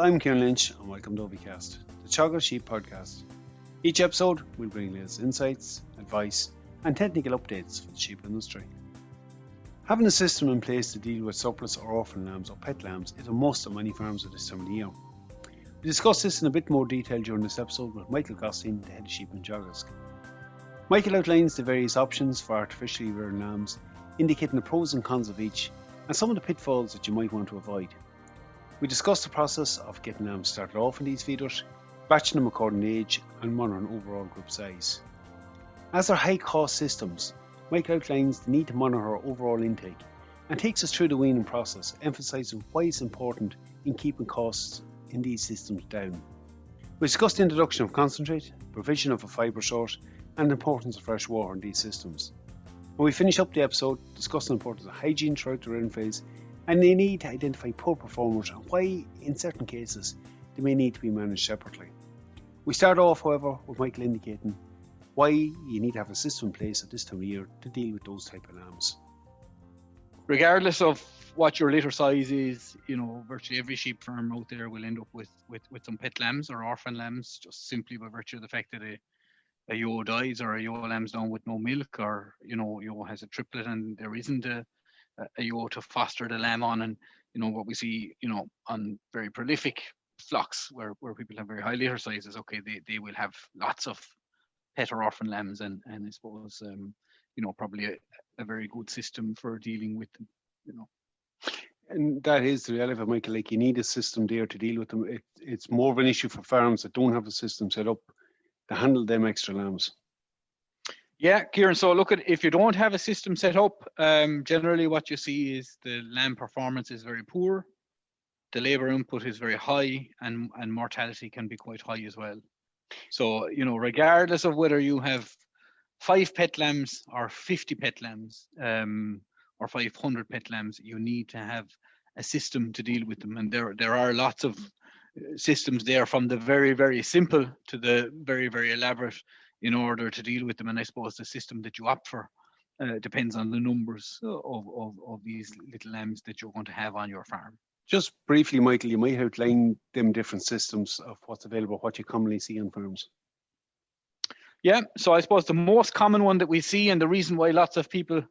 I'm Ciarán Lynch and welcome to OviCast, the Teagasc Sheep podcast. Each episode we'll bring latest insights, advice and technical updates for the sheep industry. Having a system in place to deal with surplus or orphan lambs or pet lambs is a must on many farms at this time of the year. We discuss this in a bit more detail during this episode with Michael Gottstein, the head of sheep in Teagasc. Michael outlines the various options for artificially reared lambs, indicating the pros and cons of each and some of the pitfalls that you might want to avoid. We discuss the process of getting lambs started off in these feeders, batching them according to age and monitoring overall group size. As they're high cost systems, Michael outlines the need to monitor overall intake and takes us through the weaning process, emphasising why it's important in keeping costs in these systems down. We discuss the introduction of concentrate, provision of a fibre source and the importance of fresh water in these systems. And we finish up the episode discussing the importance of hygiene throughout the rearing phase and the need to identify poor performers and why, in certain cases, they may need to be managed separately. We start off, however, with Michael indicating why you need to have a system in place at this time of year to deal with those type of lambs. Regardless of what your litter size is, virtually every sheep farm out there will end up with some pet lambs or orphan lambs, just simply by virtue of the fact that a ewe dies or a ewe lamb's down with no milk, or ewe has a triplet and there isn't a ewe to foster the lamb on. And what we see on very prolific flocks where people have very high litter sizes, okay, they will have lots of pet or orphan lambs, and I suppose probably a very good system for dealing with them. And that is the reality, Michael. Like, you need a system there to deal with them. It's more of an issue for farms that don't have a system set up to handle them extra lambs. Yeah, Ciarán, so look, if you don't have a system set up, generally what you see is the lamb performance is very poor, the labour input is very high, and mortality can be quite high as well. So, regardless of whether you have 5 pet lambs or 50 pet lambs or 500 pet lambs, you need to have a system to deal with them. And there are lots of systems there, from the very, very simple to the very, very elaborate, in order to deal with them. And I suppose the system that you opt for depends on the numbers of these little lambs that you're going to have on your farm. Just briefly, Michael, you might outline them different systems of what's available, what you commonly see on farms. Yeah, so I suppose the most common one that we see, and the reason why lots of people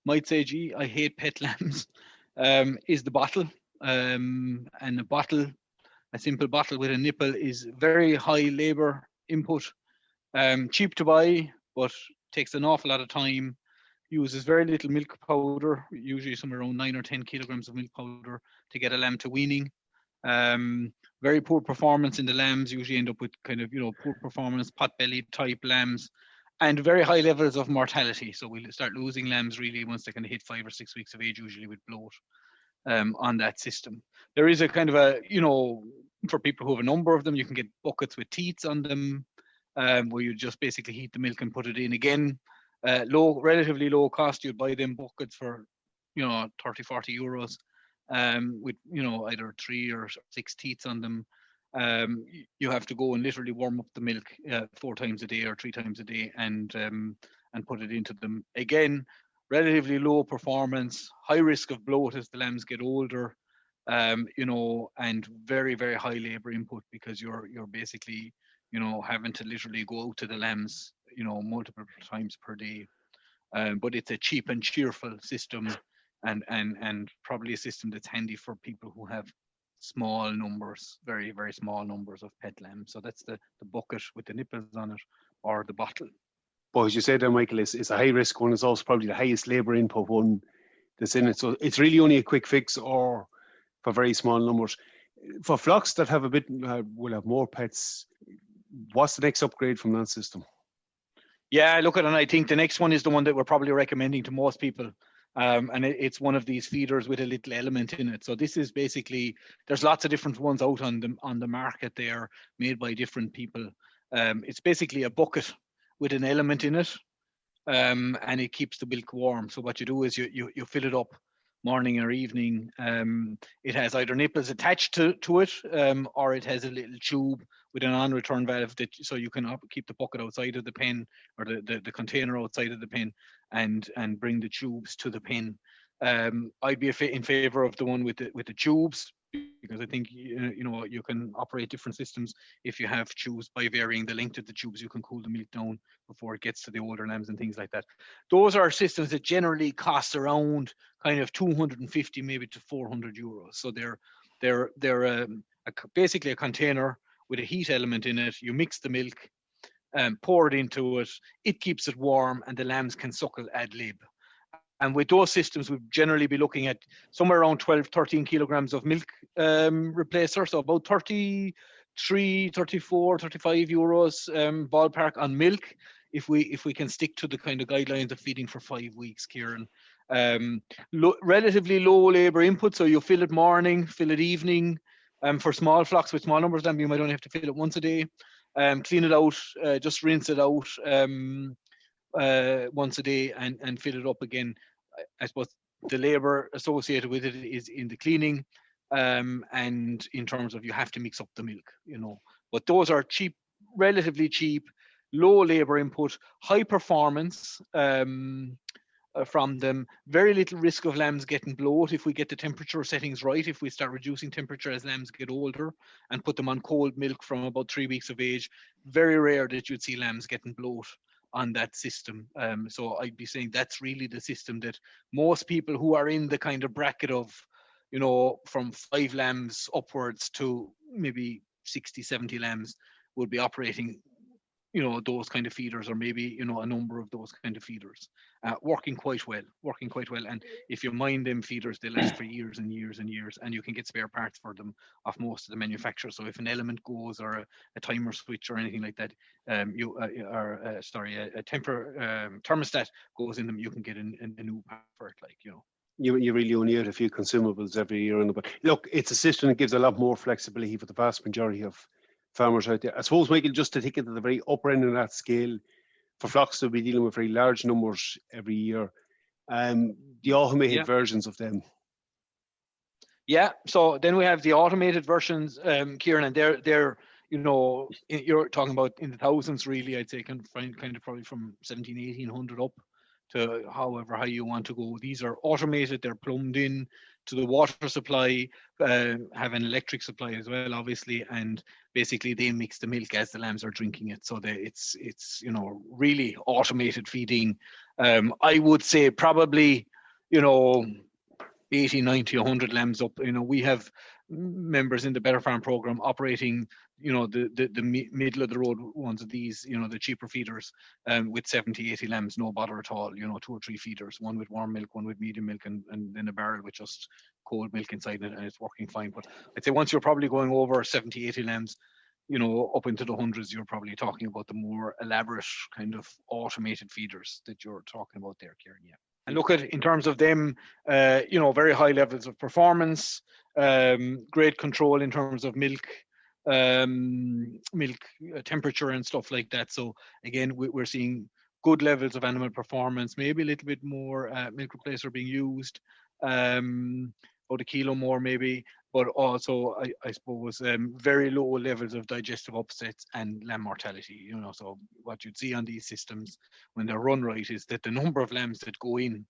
might say, gee, I hate pet lambs, is the bottle. And a simple bottle with a nipple, is very high labour input. Cheap to buy, but takes an awful lot of time, uses very little milk powder, usually somewhere around 9 or 10 kilograms of milk powder to get a lamb to weaning. Very poor performance in the lambs, usually end up with kind of, poor performance, pot-bellied type lambs, and very high levels of mortality. So we'll start losing lambs really once they kind of hit 5 or 6 weeks of age, usually with bloat on that system. There is a kind of a, for people who have a number of them, you can get buckets with teats on them, where you just basically heat the milk and put it in. Again, relatively low cost. You'd buy them buckets for 30, 40 euros, with either 3 or 6 teats on them. You have to go and literally warm up the milk 4 times a day or 3 times a day, and put it into them. Again, relatively low performance, high risk of bloat as the lambs get older, and very, very high labor input, because you're basically having to literally go out to the lambs, multiple times per day. But it's a cheap and cheerful system, and probably a system that's handy for people who have small numbers, very, very small numbers of pet lambs. So that's the bucket with the nipples on it, or the bottle. But as you said there, Michael, it's a high risk one. It's also probably the highest labour input one that's in it. So it's really only a quick fix, or for very small numbers. For flocks that have will have more pets, what's the next upgrade from that system? Yeah, look at it, and I think the next one is the one that we're probably recommending to most people. And it's one of these feeders with a little element in it. So this is basically, there's lots of different ones out on the market there, made by different people. It's basically a bucket with an element in it, and it keeps the milk warm. So what you do is you fill it up morning or evening. It has either nipples attached to it, or it has a little tube with an on-return valve, so you can keep the bucket outside of the pen, or the container outside of the pen, and bring the tubes to the pen. I'd be in favor of the one with the tubes, because I think you can operate different systems if you have tubes. By varying the length of the tubes, you can cool the milk down before it gets to the older lambs and things like that. Those are systems that generally cost around kind of 250 maybe to 400 euros. So they're basically a container with a heat element in it. You mix the milk, pour it into it. It keeps it warm, and the lambs can suckle ad lib. And with those systems, we'd generally be looking at somewhere around 12, 13 kilograms of milk replacer. So about 33, 34, 35 euros ballpark on milk, if we can stick to the kind of guidelines of feeding for 5 weeks, Ciarán. Relatively low labor input, so you fill it morning, fill it evening. For small flocks with small numbers, then you might only have to fill it once a day. Clean it out, just rinse it out once a day and fill it up again. I suppose the labor associated with it is in the cleaning, and in terms of you have to mix up the milk, But those are cheap, relatively cheap, low labor input, high performance from them. Very little risk of lambs getting bloat if we get the temperature settings right. If we start reducing temperature as lambs get older and put them on cold milk from about 3 weeks of age, very rare that you'd see lambs getting bloat on that system. So I'd be saying that's really the system that most people who are in the kind of bracket of, from 5 lambs upwards to maybe 60, 70 lambs would be operating, those kind of feeders, or maybe, a number of those kind of feeders, working quite well. And if you mind them feeders, they last for years and years and years, and you can get spare parts for them off most of the manufacturers. So if an element goes, or a timer switch or anything like that, a thermostat goes in them, you can get a new part for it, You really only get a few consumables every year. But look, it's a system that gives a lot more flexibility for the vast majority of farmers out there. I suppose, Michael, just to take it to the very upper end of that scale, for flocks to be dealing with very large numbers every year, the automated versions of them. Yeah, so then we have the automated versions, Ciarán, and they're you're talking about in the thousands, really. I'd say kind of probably from 1800 up to however high you want to go. These are automated, they're plumbed in to the water supply, have an electric supply as well, obviously, and basically they mix the milk as the lambs are drinking it. So it's really automated feeding. I would say probably 80, 90, 100 lambs up. We have members in the Better Farm program operating the middle of the road ones of these, the cheaper feeders, with 70, 80 lambs, no bother at all, 2 or 3 feeders, one with warm milk, one with medium milk, and then a barrel with just cold milk inside it, and it's working fine. But I'd say once you're probably going over 70, 80 lambs, up into the hundreds, you're probably talking about the more elaborate kind of automated feeders that you're talking about there, Ciarán. Yeah. And look at, in terms of them, very high levels of performance, great control in terms of milk temperature and stuff like that. So again, we're seeing good levels of animal performance, maybe a little bit more milk replacer being used, about a kilo more maybe, but also I suppose very low levels of digestive upsets and lamb mortality. So what you'd see on these systems when they're run right is that the number of lambs that go in,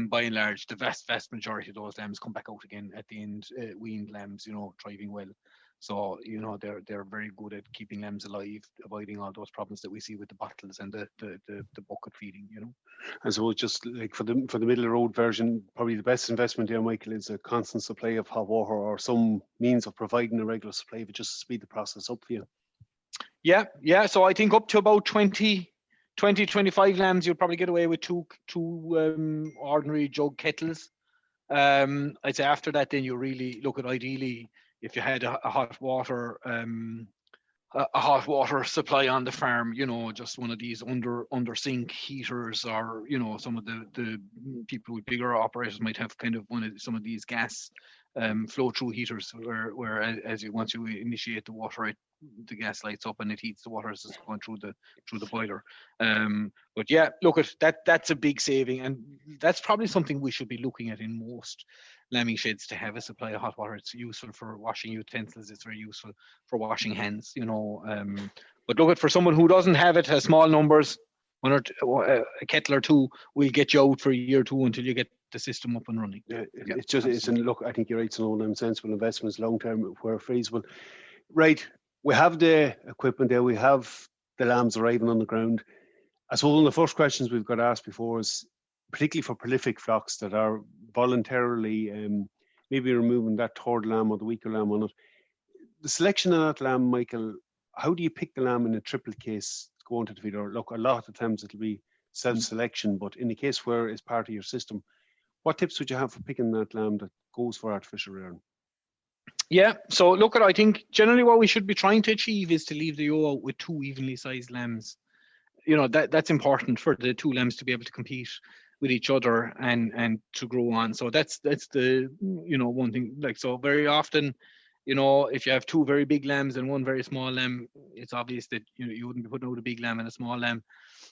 by and large, the vast majority of those lambs come back out again at the end, weaned lambs, thriving well. So, they're very good at keeping lambs alive, avoiding all those problems that we see with the bottles and the bucket feeding, And so just like for the middle of the road version, probably the best investment there, Michael, is a constant supply of hot water, or some means of providing a regular supply of it, just to speed the process up for you. Yeah. So I think up to about 20, 25 lambs, you'll probably get away with two ordinary jug kettles. I'd say after that, then you really look at, ideally, if you had a hot water supply on the farm, just one of these under sink heaters, or some of the people with bigger operators might have kind of some of these gas flow through heaters, where once you initiate the water, the gas lights up and it heats the water as it's going through the boiler. But yeah, look at that. That's a big saving, and that's probably something we should be looking at in most lambing sheds, to have a supply of hot water. It's useful for washing utensils. It's very useful for washing hands. But look at, for someone who doesn't have it, has small numbers, a kettle or two will get you out for a year or two until you get the system up and running. Yeah, look, I think you're right. It's an sensible investments long term where feasible. Right, we have the equipment there. We have the lambs arriving on the ground. I suppose one of the first questions we've got asked before is, particularly for prolific flocks that are voluntarily maybe removing that third lamb or the weaker lamb on it. The selection of that lamb, Michael, how do you pick the lamb in a triple case going to the feeder? Look, a lot of times it'll be self-selection, but in the case where it's part of your system, what tips would you have for picking that lamb that goes for artificial rearing? Yeah, so look, I think generally what we should be trying to achieve is to leave the ewe out with 2 evenly sized lambs. That's important for the 2 lambs to be able to compete with each other and to grow on. So that's the one thing. Like, so very often, if you have 2 very big lambs and 1 very small lamb, it's obvious that you wouldn't be putting out a big lamb and a small lamb.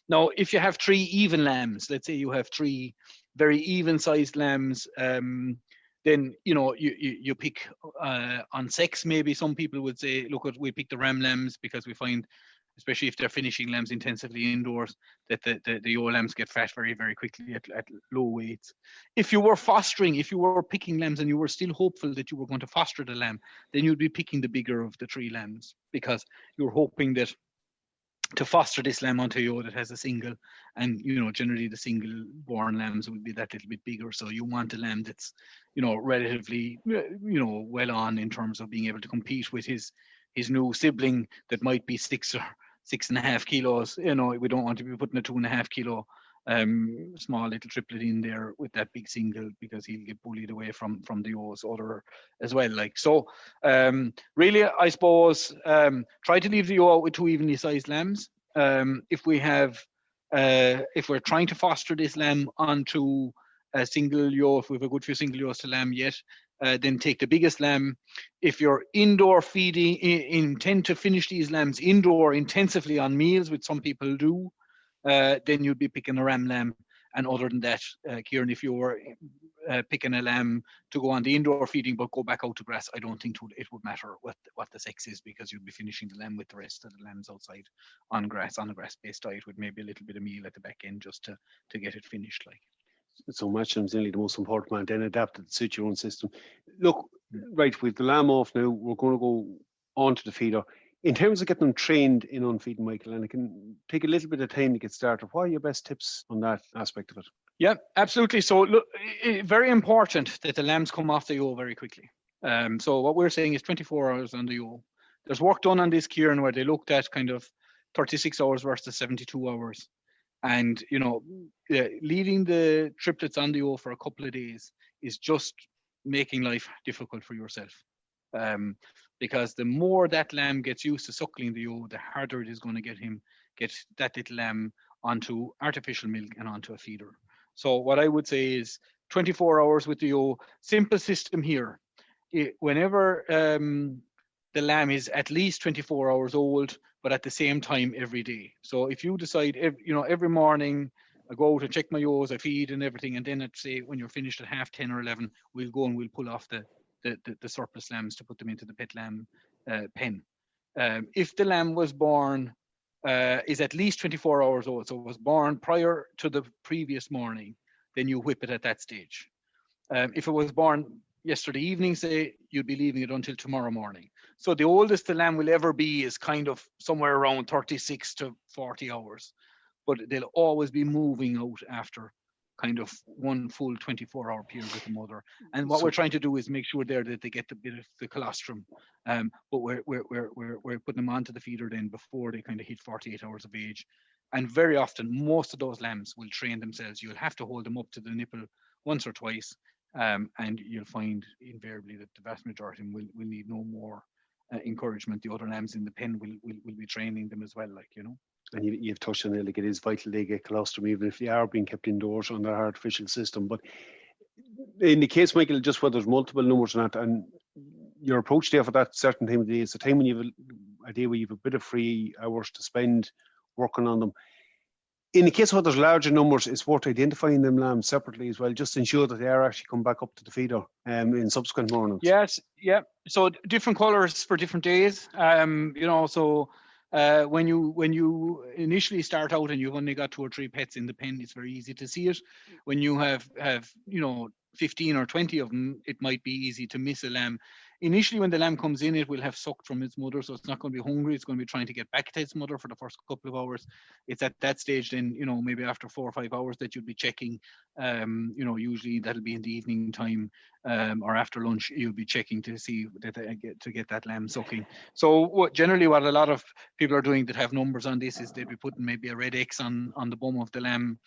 Now, if you have 3 even lambs, let's say you have 3 very even sized lambs, then you pick on sex. Maybe some people would say, look, we pick the ram lambs because we find, especially if they're finishing lambs intensively indoors, that the ewe lambs get fat very, very quickly at low weights. If you were picking lambs and you were still hopeful that you were going to foster the lamb, then you'd be picking the bigger of the 3 lambs, because you're hoping that to foster this lamb onto a ewe that has a single, and generally the single born lambs will be that little bit bigger. So you want a lamb that's relatively well on in terms of being able to compete with his new sibling that might be 6 or 6.5 kilos. We don't want to be putting a 2.5 kilo small little triplet in there with that big single, because he'll get bullied away from the ewes other as well. Like, so really, I suppose try to leave the ewe with 2 evenly sized lambs. If we're trying to foster this lamb onto a single ewe, if we have a good few single ewes to lamb yet, then take the biggest lamb. If you're indoor feeding, intend to finish these lambs indoor intensively on meals, which some people do, then you'd be picking a ram lamb. And other than that, Ciarán, if you were picking a lamb to go on the indoor feeding but go back out to grass, I don't think it would matter what the sex is, because you'd be finishing the lamb with the rest of the lambs outside on a grass-based diet with maybe a little bit of meal at the back end just to get it finished. Like, so match them is nearly the most important one, then adapt it to suit your own system. Look, right, with the lamb off now, we're going to go on to the feeder. In terms of getting them trained in on feeding, Michael, and it can take a little bit of time to get started, what are your best tips on that aspect of it? Yeah, absolutely. So look, very important that the lambs come off the ewe very quickly. So what we're saying is 24 hours on the ewe. There's work done on this, Ciarán, where they looked at kind of 36 hours versus 72 hours. And, leaving the triplets on the ewe for a couple of days is just making life difficult for yourself. Because the more that lamb gets used to suckling the ewe, the harder it is going to get that little lamb onto artificial milk and onto a feeder. So what I would say is 24 hours with the ewe. Simple system here. Whenever the lamb is at least 24 hours old, but at the same time every day. So if you decide, every morning I go out and check my ewes, I feed and everything, and then I'd say when you're finished at 10:30 or 11, we'll go and we'll pull off the surplus lambs to put them into the pet lamb pen. If the lamb was born, is at least 24 hours old, so it was born prior to the previous morning, then you whip it at that stage. If it was born yesterday evening, say, you'd be leaving it until tomorrow morning. So the oldest the lamb will ever be is kind of somewhere around 36 to 40 hours. But they'll always be moving out after kind of one full 24-hour period with the mother. And what we're trying to do is make sure there that they get a bit of the colostrum. But we're putting them onto the feeder then before they kind of hit 48 hours of age. And very often, most of those lambs will train themselves. You'll have to hold them up to the nipple once or twice. And you'll find invariably that the vast majority of them will need no more encouragement. The other lambs in the pen will be training them as well, And you've touched on it, like it is vital they get colostrum, even if they are being kept indoors on their artificial system. But in the case, Michael, just where there's multiple numbers on that, and your approach there for that certain time of the day is the time when you have a day where you have a bit of free hours to spend working on them. In the case where there's larger numbers, it's worth identifying them lambs separately as well, just to ensure that they are actually come back up to the feeder in subsequent mornings. Yes, yeah. So different colours for different days. So When you initially start out and you've only got 2 or 3 pets in the pen, it's very easy to see it. When you have 15 or 20 of them, it might be easy to miss a lamb. Initially, when the lamb comes in, it will have sucked from its mother, so it's not going to be hungry. It's going to be trying to get back to its mother for the first couple of hours. It's at that stage then, maybe after 4 or 5 hours that you'll be checking. Usually that'll be in the evening time or after lunch. You'll be checking to see that to get that lamb sucking. So generally, what a lot of people are doing that have numbers on this is they'll be putting maybe a red X on the bum of the lamb,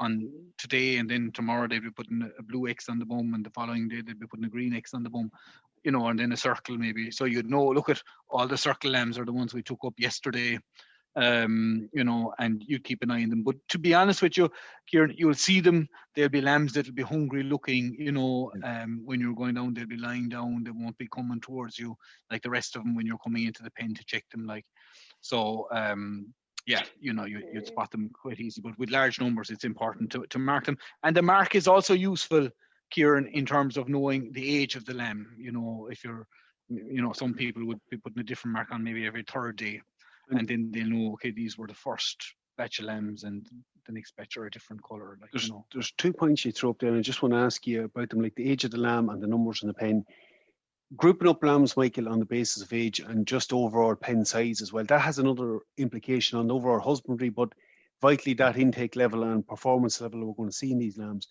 on today, and then tomorrow they'll be putting a blue X on the bum, and the following day they'll be putting a green X on the bum, and then a circle maybe. So you'd know, look at all the circle lambs are the ones we took up yesterday, and you keep an eye on them. But to be honest with you, Ciarán, you'll see them. There'll be lambs that'll be hungry looking, when you're going down, they'll be lying down. They won't be coming towards you like the rest of them when you're coming into the pen to check them. So you'd spot them quite easy. But with large numbers, it's important to mark them. And the mark is also useful, Ciarán, in terms of knowing the age of the lamb. If you're, some people would be putting a different mark on maybe every 3rd day. And then they'll know, okay, these were the first batch of lambs and the next batch are a different colour. There's 2 points you throw up there, and I just want to ask you about them, like the age of the lamb and the numbers in the pen. Grouping up lambs, Michael, on the basis of age and just overall pen size as well, that has another implication on overall husbandry, but vitally that intake level and performance level we're going to see in these lambs.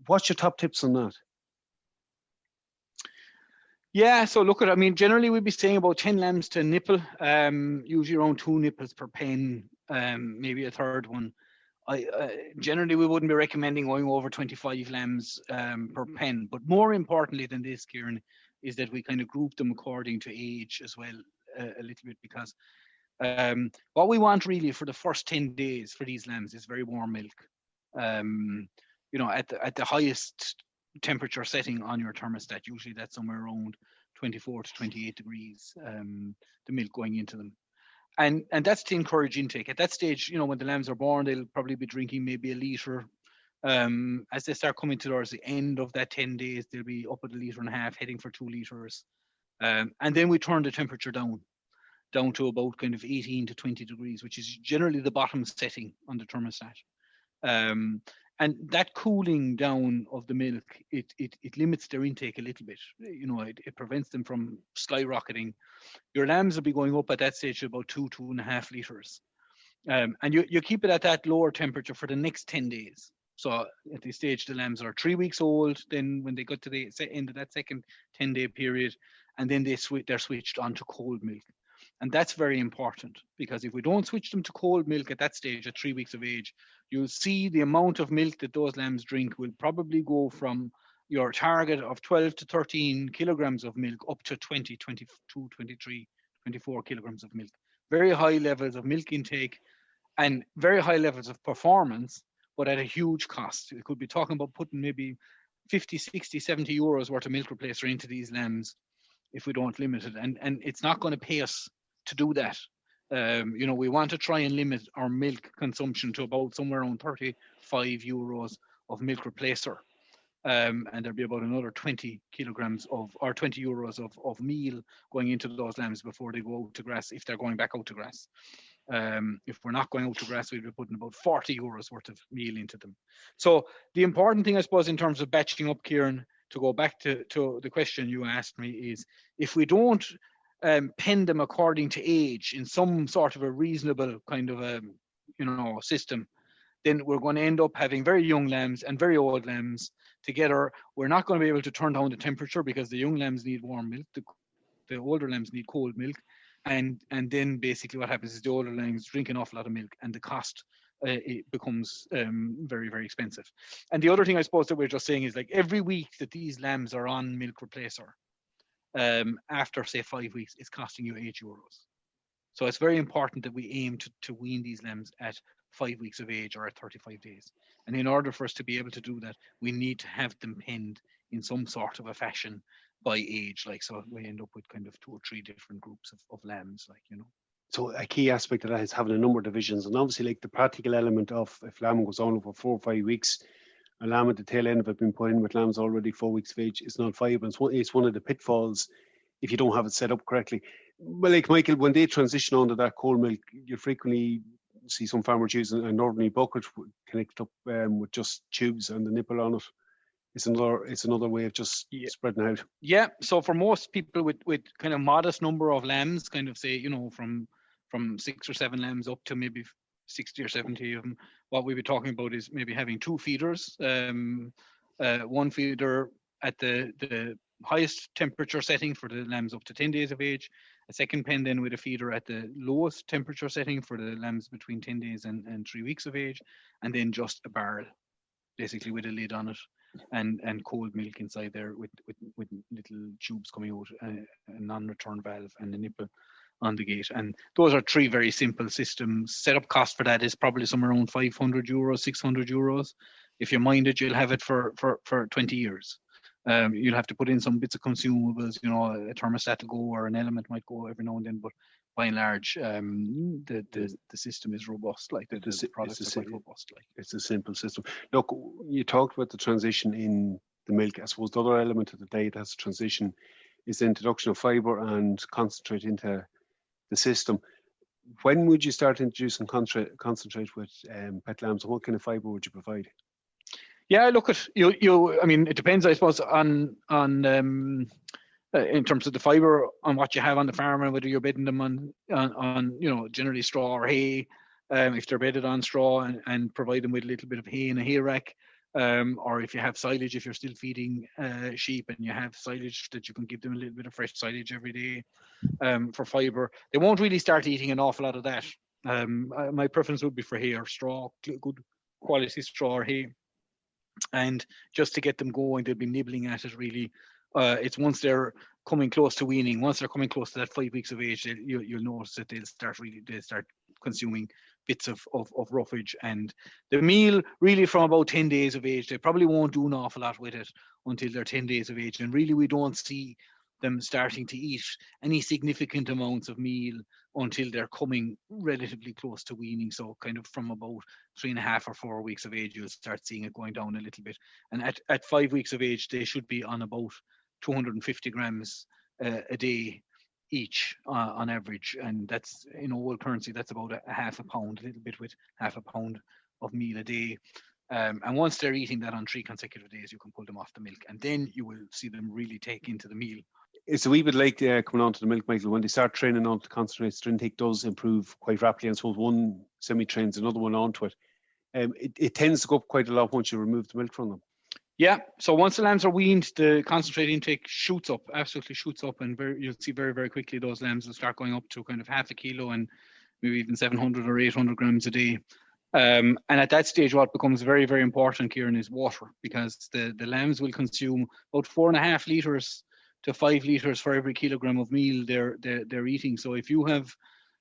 What's your top tips on that? Yeah, so look at, generally we'd be saying about 10 lambs to a nipple, usually around 2 nipples per pen, maybe a third one. Generally we wouldn't be recommending going over 25 lambs per pen, but more importantly than this, Ciarán, is that we kind of group them according to age as well, a little bit, because what we want really for the first 10 days for these lambs is very warm milk. At the highest temperature setting on your thermostat, usually that's somewhere around 24 to 28 degrees, the milk going into them. And that's to encourage intake. At that stage, when the lambs are born, they'll probably be drinking maybe a litre. As they start coming towards the end of that 10 days, they'll be up at 1.5 litres, heading for 2 litres. And then we turn the temperature down to about kind of 18 to 20 degrees, which is generally the bottom setting on the thermostat. And that cooling down of the milk, it limits their intake a little bit. It prevents them from skyrocketing. Your lambs will be going up at that stage to about 2.5 litres. And you keep it at that lower temperature for the next 10 days. So at this stage, the lambs are 3 weeks old. Then when they got to the end of that second 10-day period, and then they're switched on to cold milk. And that's very important, because if we don't switch them to cold milk at that stage, at 3 weeks of age, you'll see the amount of milk that those lambs drink will probably go from your target of 12 to 13 kilograms of milk up to 20, 22, 23, 24 kilograms of milk. Very high levels of milk intake and very high levels of performance, but at a huge cost. We could be talking about putting maybe 50, 60, 70 euros worth of milk replacer into these lambs if we don't limit it. And it's not going to pay us to do that. We want to try and limit our milk consumption to about somewhere around 35 euros of milk replacer. And there'll be about another 20 kilograms or 20 euros of meal going into those lambs before they go out to grass, if they're going back out to grass. If we're not going out to grass, we'll be putting about 40 euros worth of meal into them. So the important thing, I suppose, in terms of batching up, Ciarán, to go back to the question you asked me, is if we don't pen them according to age in some sort of a reasonable kind of a system, then we're going to end up having very young lambs and very old lambs together. We're not going to be able to turn down the temperature because the young lambs need warm milk, the older lambs need cold milk, and then basically what happens is the older lambs drink an awful lot of milk, and the cost it becomes very, very expensive. And the other thing I suppose that we're just saying is, like, every week that these lambs are on milk replacer, after say 5 weeks, it's costing you 8 euros. So it's very important that we aim to wean these lambs at 5 weeks of age or at 35 days. And in order for us to be able to do that, we need to have them penned in some sort of a fashion by age. So we end up with kind of 2 or 3 different groups of lambs, So a key aspect of that is having a number of divisions, and obviously the practical element of if lamb goes on over 4 or 5 weeks, a lamb at the tail end of it being put in with lambs already 4 weeks of age is not viable. It's one of the pitfalls if you don't have it set up correctly. Well, like Michael, when they transition onto that cold milk, you frequently see some farmers using an ordinary bucket connected up with just tubes and the nipple on it. It's another way of just spreading out. Yeah. So for most people with kind of modest number of lambs, kind of say, from 6 or 7 lambs up to maybe 60 or 70 of them, what we be talking about is maybe having 2 feeders. One feeder at the highest temperature setting for the lambs up to 10 days of age, a second pen then with a feeder at the lowest temperature setting for the lambs between 10 days and 3 weeks of age, and then just a barrel, basically with a lid on it, and cold milk inside there with little tubes coming out, a non-return valve and a nipple on the gate. And those are 3 very simple systems. Setup cost for that is probably somewhere around €500, €600. If you mind it, you'll have it for 20 years. You'll have to put in some bits of consumables, a thermostat will go or an element might go every now and then, but by and large, the system is robust. Like the product is quite robust. Like it's a simple system. Look, you talked about the transition in the milk. I suppose the other element of the diet has a transition is the introduction of fibre and concentrate into the system. When would you start introducing concentrate with pet lambs, and what kind of fibre would you provide? Yeah, look at you. I mean, it depends, I suppose, on in terms of the fibre, on what you have on the farm and whether you're bedding them on generally straw or hay. If they're bedded on straw, and provide them with a little bit of hay in a hay rack, or if you have silage, if you're still feeding sheep and you have silage, that you can give them a little bit of fresh silage every day. For fibre, they won't really start eating an awful lot of that. My preference would be for hay or straw, good quality straw or hay. And just to get them going, they'll be nibbling at it really. It's once they're coming close to weaning, once they're coming close to that 5 weeks of age, you'll notice that they'll start consuming bits of roughage. And the meal, really from about 10 days of age, they probably won't do an awful lot with it until they're 10 days of age. And really, we don't see them starting to eat any significant amounts of meal until they're coming relatively close to weaning. So kind of from about 3.5 or 4 weeks of age, you'll start seeing it going down a little bit. And at 5 weeks of age, they should be on about 250 grams a day each on average. And that's, in old currency, that's about a half a pound, a little bit with half a pound of meal a day. And once they're eating that on 3 consecutive days, you can pull them off the milk, and then you will see them really take into the meal. It's a wee bit like coming on to the milk, Michael. When they start training on to concentrates, their intake does improve quite rapidly. And suppose one semi-trains another one onto it. It tends to go up quite a lot once you remove the milk from them. Yeah, so once the lambs are weaned, the concentrate intake shoots up, absolutely shoots up, and you'll see very, very quickly those lambs will start going up to kind of half a kilo and maybe even 700 or 800 grams a day. And at that stage, what becomes very, very important, Ciarán, is water, because the lambs will consume about 4.5 litres to 5 litres for every kilogram of meal they're eating. So if you have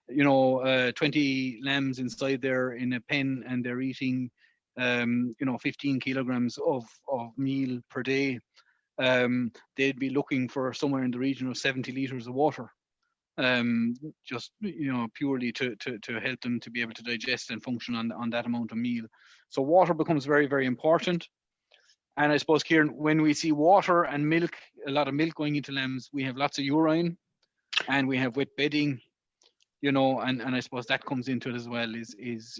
20 lambs inside there in a pen and they're eating 15 kilograms of meal per day, they'd be looking for somewhere in the region of 70 litres of water, just purely to help them to be able to digest and function on that amount of meal. So water becomes very, very important. And I suppose, Ciarán, when we see water and milk, a lot of milk going into lambs, we have lots of urine and we have wet bedding, and I suppose that comes into it as well, is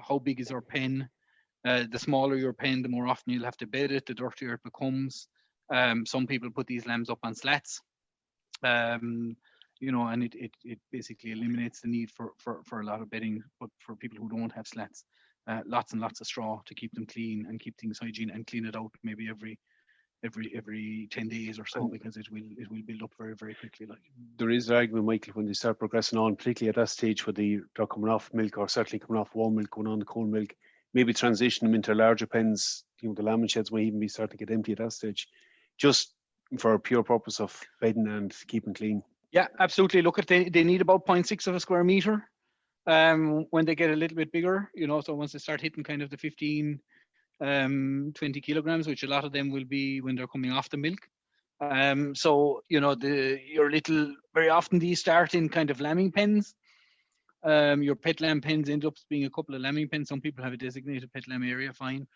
how big is our pen? The smaller your pen, the more often you'll have to bed it, the dirtier it becomes. Some people put these lambs up on slats, and it basically eliminates the need for a lot of bedding. But for people who don't have slats, lots and lots of straw to keep them clean and keep things hygiene, and clean it out maybe every 10 days or so, because it will build up very, very quickly. Like, there is an argument, Michael, when they start progressing on, particularly at that stage where they're coming off milk, or certainly coming off warm milk, going on to cold milk, maybe transition them into larger pens. The lambing sheds may even be starting to get empty at that stage, just for a pure purpose of bedding and keeping clean. Yeah, absolutely. Look, at they need about 0.6 of a square meter when they get a little bit bigger. So once they start hitting kind of the 15, 20 kilograms, which a lot of them will be when they're coming off the milk. Very often these start in kind of lambing pens. Your pet lamb pens end up being a couple of lambing pens. Some people have a designated pet lamb area, fine,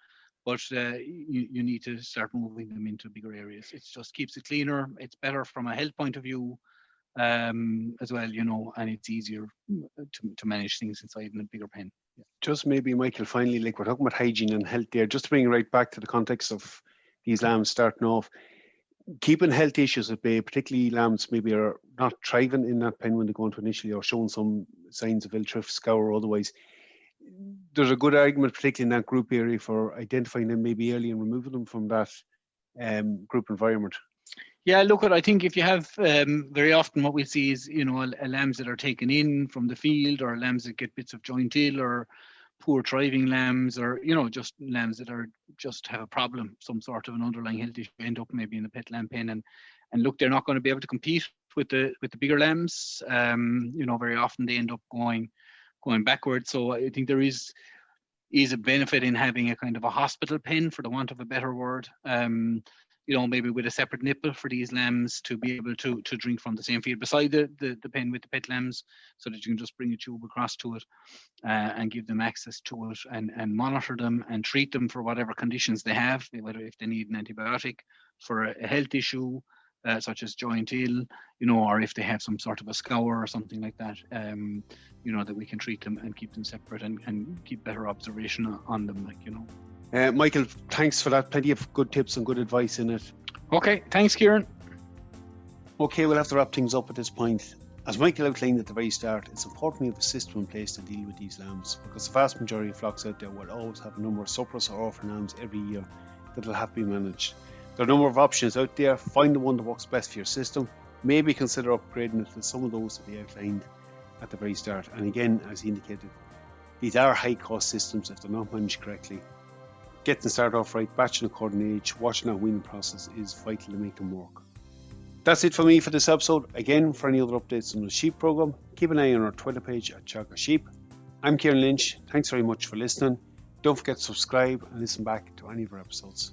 but you need to start moving them into bigger areas. It just keeps it cleaner. It's better from a health point of view. as well, you know, and it's easier to manage things inside in a bigger pen. Yeah. Just maybe, Michael, finally, like we're talking about hygiene and health there, just to bring it right back to the context of these lambs starting off, keeping health issues at bay, particularly lambs maybe are not thriving in that pen when they go into initially or showing some signs of ill thrift, scour or otherwise. There's a good argument, particularly in that group area, for identifying them maybe early and removing them from that group environment. Yeah, look, I think if you have very often what we see is, you know, lambs that are taken in from the field, or lambs that get bits of joint ill, or poor thriving lambs, or, you know, just lambs that are just have a problem, some sort of an underlying health issue, end up maybe in the pet lamb pen, and look, they're not going to be able to compete with the bigger lambs. You know, very often they end up going backwards. So I think there is a benefit in having a kind of a hospital pen, for the want of a better word. You know, maybe with a separate nipple for these lambs to be able to drink from the same field beside the pen with the pet lambs, so that you can just bring a tube across to it and give them access to it, and monitor them and treat them for whatever conditions they have, whether if they need an antibiotic for a health issue, such as joint ill, you know, or if they have some sort of a scour or something like that, you know, that we can treat them and keep them separate and keep better observation on them, like, you know. Michael, thanks for that. Plenty of good tips and good advice in it. Okay, thanks, Ciarán. Okay, we'll have to wrap things up at this point. As Michael outlined at the very start, it's important we have a system in place to deal with these lambs, because the vast majority of flocks out there will always have a number of surplus or orphan lambs every year that will have to be managed. There are a number of options out there. Find the one that works best for your system. Maybe consider upgrading it to some of those that we outlined at the very start. And again, as indicated, these are high-cost systems if they're not managed correctly. Getting started off right, batching according to age, watching that weaning process is vital to make them work. That's it for me for this episode. Again, for any other updates on the sheep program, keep an eye on our Twitter page at Teagasc Sheep. I'm Ciarán Lynch. Thanks very much for listening. Don't forget to subscribe and listen back to any of our episodes.